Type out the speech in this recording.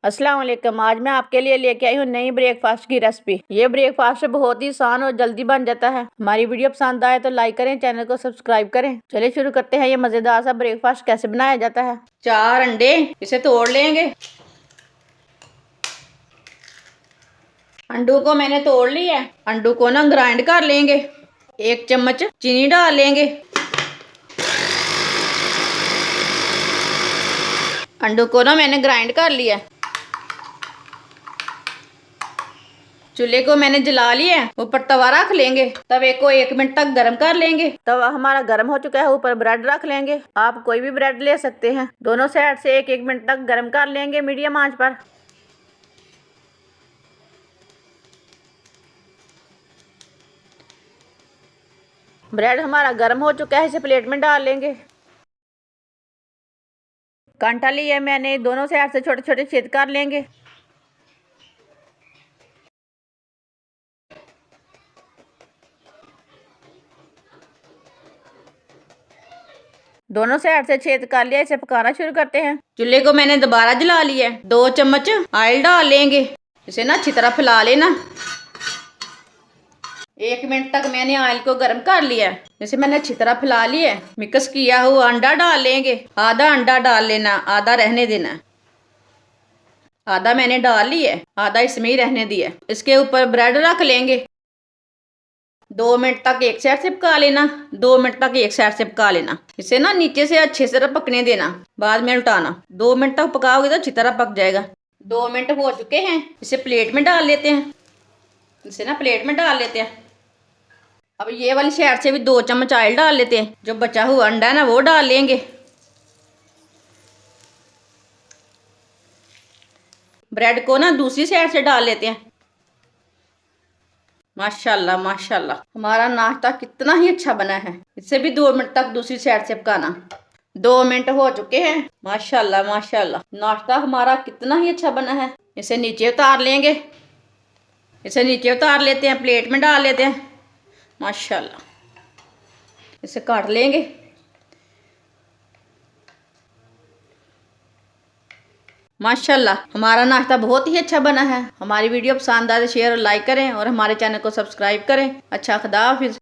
अस्सलाम वालेकुम। आज मैं आपके लिए लेके आई हूँ नई ब्रेकफास्ट की रेसिपी। ये ब्रेकफास्ट बहुत ही आसान और जल्दी बन जाता है। हमारी वीडियो पसंद आए तो लाइक करें, चैनल को सब्सक्राइब करें। चलिए शुरू करते हैं ये मजेदार सा ब्रेकफास्ट कैसे बनाया जाता है। 4 अंडे इसे तोड़ लेंगे। अंडों को मैंने तोड़ लिया है। अंडों को ना ग्राइंड कर लेंगे। 1 चम्मच चीनी डाल लेंगे। अंडों को ना मैंने ग्राइंड कर लिया। चूल्हे को मैंने जला लिया है। ऊपर तवा रख लेंगे। तवे को 1 मिनट तक गर्म कर लेंगे। तवा हमारा गर्म हो चुका है। ऊपर ब्रेड रख लेंगे। आप कोई भी ब्रेड ले सकते हैं। दोनों साइड से 1-1 मिनट तक गर्म कर लेंगे मीडियम आंच पर। ब्रेड हमारा गर्म हो चुका है। इसे प्लेट में डाल लेंगे। कांटा लिया मैंने, दोनों साइड से छोटे छोटे छेद कर लेंगे। दोनों साइड से छेद कर लिया। इसे पकाना शुरू करते हैं। चूल्हे को मैंने दोबारा जला लिया है। 2 चम्मच ऑयल डाल लेंगे। इसे ना अच्छी तरह फैला लेना। 1 मिनट तक मैंने ऑयल को गर्म कर लिया है। इसे मैंने अच्छी तरह फैला लिया है। मिक्स किया हुआ अंडा डाल लेंगे। आधा अंडा डाल लेना, आधा रहने देना। आधा मैंने डाल लिया है, आधा इसमें ही रहने दिया। इसके ऊपर ब्रेड रख लेंगे। 2 मिनट तक एक साइड से पका लेना। 2 मिनट तक एक साइड से पका लेना। इसे ना नीचे से अच्छे से पकने देना, बाद में उल्टाना। 2 मिनट तक पकाओगे तो अच्छी तरह पक जाएगा। 2 मिनट हो चुके हैं। इसे प्लेट में डाल लेते हैं। इसे ना प्लेट में डाल लेते हैं। अब ये वाली साइड से भी 2 चम्मच ऑयल डाल लेते हैं। जो बचा हुआ अंडा है ना वो डाल लेंगे। ब्रेड को ना दूसरी साइड से डाल लेते हैं। माशाल्लाह माशाल्लाह, हमारा नाश्ता कितना ही अच्छा बना है। इससे भी 2 मिनट तक दूसरी साइड से पकाना। 2 मिनट हो चुके हैं। माशाल्लाह माशाल्लाह, नाश्ता हमारा कितना ही अच्छा बना है। इसे नीचे उतार लेंगे। इसे नीचे उतार लेते हैं, प्लेट में डाल लेते हैं। माशाल्लाह, इसे काट लेंगे। माशाल्लाह, हमारा नाश्ता बहुत ही अच्छा बना है। हमारी वीडियो पसंद आए तो शेयर और लाइक करें और हमारे चैनल को सब्सक्राइब करें। अच्छा, खुदा हाफिज़।